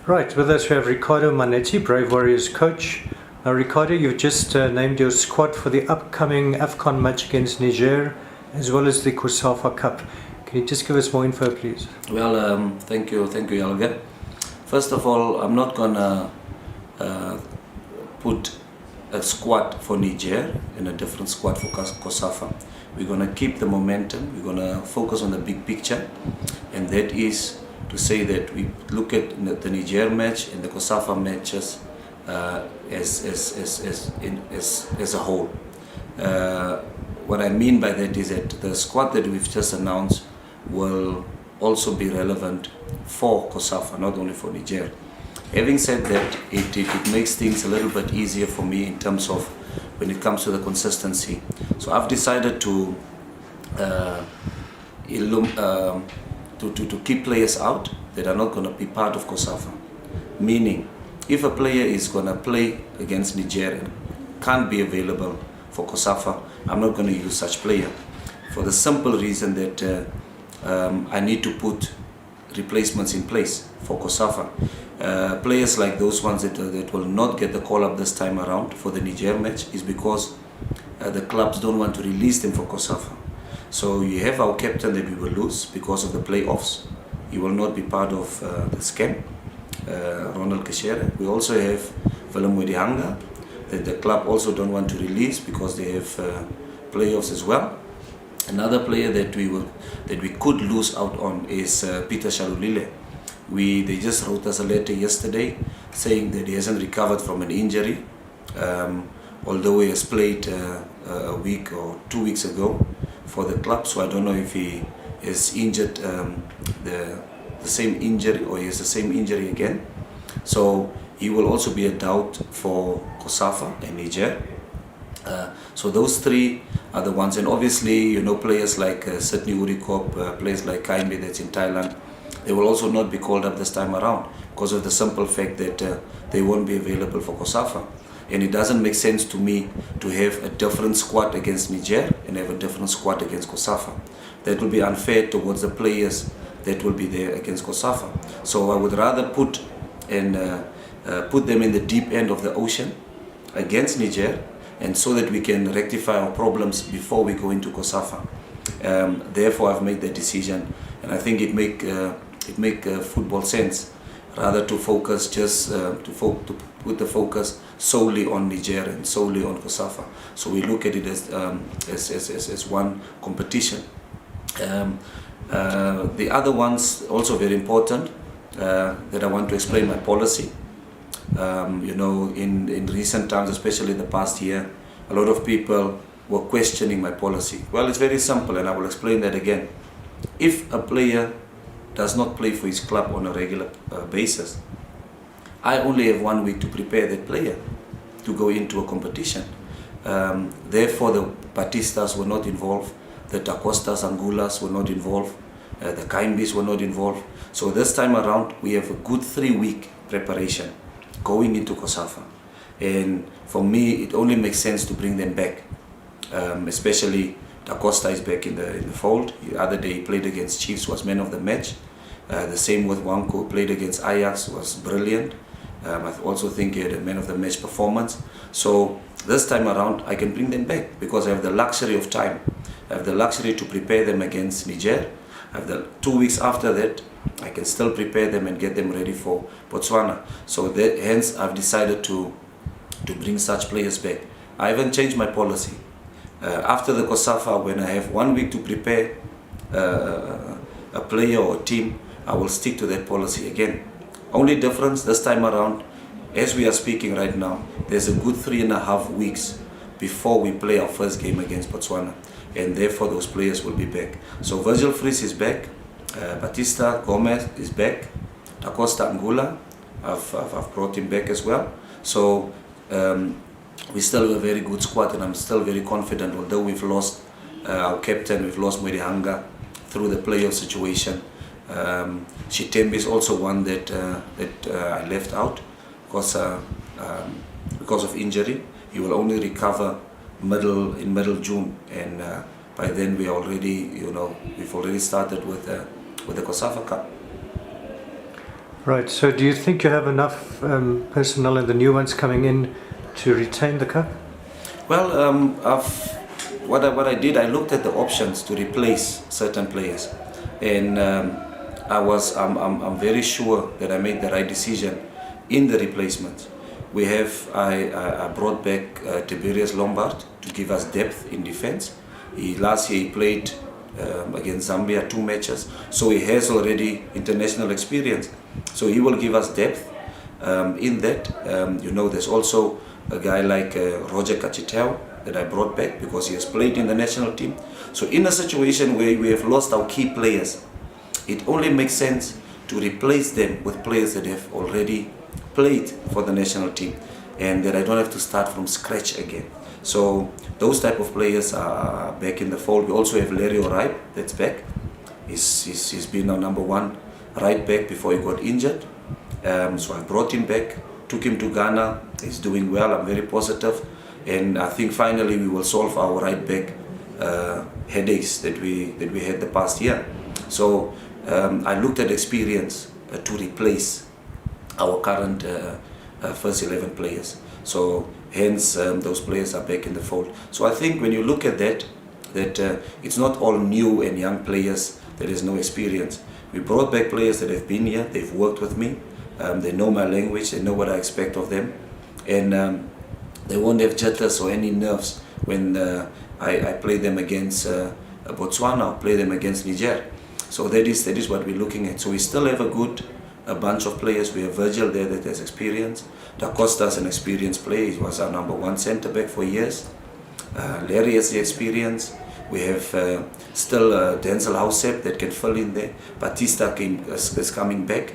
Right, with us we have Ricardo Mannetti, Brave Warriors coach. Ricardo, you've just named your squad for the upcoming AFCON match against Niger, as well as the COSAFA Cup. Can you just give us more info, please? Well, thank you, Yalga. First of all, I'm not gonna put a squad for Niger and a different squad for COSAFA. We're gonna keep the momentum. We're gonna focus on the big picture, and that is to say that we look at the Niger match and the COSAFA matches as a whole. What I mean by that is that the squad that we've just announced will also be relevant for COSAFA, not only for Niger. Having said that, it makes things a little bit easier for me in terms of when it comes to the consistency. So I've decided to keep players out that are not going to be part of COSAFA. Meaning, if a player is going to play against Niger and can't be available for COSAFA, I'm not going to use such player. For the simple reason that I need to put replacements in place for COSAFA. Players like those ones that will not get the call up this time around for the Niger match is because the clubs don't want to release them for COSAFA. So you have our captain that we will lose because of the playoffs. He will not be part of the scam, Ronald Kashere. We also have Willem Moedihanga that the club also don't want to release because they have playoffs as well. Another player that we could lose out on is Peter Shalulile. They just wrote us a letter yesterday saying that he hasn't recovered from an injury, although he has played a week or 2 weeks ago for the club. So I don't know if he is injured the same injury or he has the same injury again. So he will also be a doubt for COSAFA and Niger. So those three are the ones, and obviously players like Sydney Urikop, players like Kaimbe that's in Thailand, they will also not be called up this time around because of the simple fact that they won't be available for COSAFA. And it doesn't make sense to me to have a different squad against Niger and have a different squad against COSAFA. That will be unfair towards the players that will be there against COSAFA. So I would rather put them in the deep end of the ocean against Niger, and so that we can rectify our problems before we go into COSAFA. Therefore, I've made that decision, and I think it make football sense rather to focus to put the focus solely on Niger and solely on COSAFA. So we look at it as one competition. The other ones also very important that I want to explain my policy. In recent times, especially the past year, a lot of people were questioning my policy. Well, it's very simple, and I will explain that again. If a player does not play for his club on a regular basis, I only have 1 week to prepare that player to go into a competition. Therefore, the Batistas were not involved, the Tacostas, Angulas were not involved, the Kaimbis were not involved. So this time around, we have a good 3-week preparation going into COSAFA. And for me, it only makes sense to bring them back. Especially Da Costa is back in the fold. The other day he played against Chiefs, was man of the match. The same with Wanko, played against Ajax, was brilliant. I also think he had a man of the match performance. So this time around I can bring them back because I have the luxury of time. I have the luxury to prepare them against Niger. I have the 2 weeks after that, I can still prepare them and get them ready for Botswana. So hence I've decided to bring such players back. I haven't changed my policy. After the COSAFA, when I have 1 week to prepare a player or a team, I will stick to that policy again. Only difference this time around, as we are speaking right now, there's a good 3.5 weeks before we play our first game against Botswana, and therefore those players will be back. So Virgil Fries is back, Batista Gomez is back, Da Costa Angula, I've brought him back as well. So we still have a very good squad, and I'm still very confident, although we've lost our captain, we've lost Moedihanga through the playoff situation. Chitembe is also one that I left out because of injury. He will only recover in middle June, and by then we've already started with the COSAFA Cup. Right, so do you think you have enough personnel and the new ones coming in to retain the cup? Well, what I did, I looked at the options to replace certain players, and I'm very sure that I made the right decision in the replacements. I brought back Tiberius Lombard to give us depth in defense. Last year he played against Zambia 2 matches, so he has already international experience. So he will give us depth in that. There's also a guy like Roger Kachiteo that I brought back because he has played in the national team. So in a situation where we have lost our key players, it only makes sense to replace them with players that have already played for the national team and that I don't have to start from scratch again. So those type of players are back in the fold. We also have Larry O'Ripe that's back. He's been our number 1 right back before he got injured. So I brought him back, took him to Ghana. He's doing well. I'm very positive, and I think finally we will solve our right back headaches that we had the past year. So I looked at experience to replace our current first 11 players. So hence those players are back in the fold. So I think when you look at that it's not all new and young players that has no experience. We brought back players that have been here, they've worked with me, they know my language, they know what I expect of them, and they won't have jitters or any nerves when I play them against Botswana or play them against Niger. So that is what we're looking at. So we still have a bunch of players. We have Virgil there that has experience. Da Costa's an experienced player. He was our number 1 centre back for years. Larry has the experience. We have still Denzel Housep that can fill in there. Batista is coming back.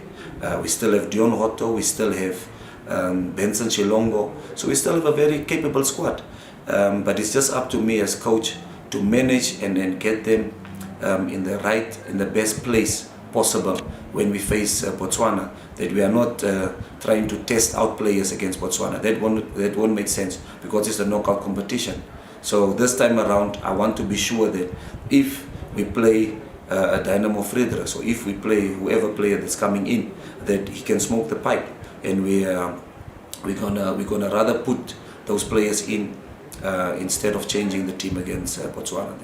We still have Dion Hotto. We still have Benson Chilongo. So we still have a very capable squad. But it's just up to me as coach to manage and then get them in the best place possible when we face Botswana. That we are not trying to test out players against Botswana. That won't make sense because it's a knockout competition. So this time around, I want to be sure that if we play a Dynamo Friedrich, so if we play whoever player that's coming in, that he can smoke the pipe, and we're gonna rather put those players in instead of changing the team against Botswana.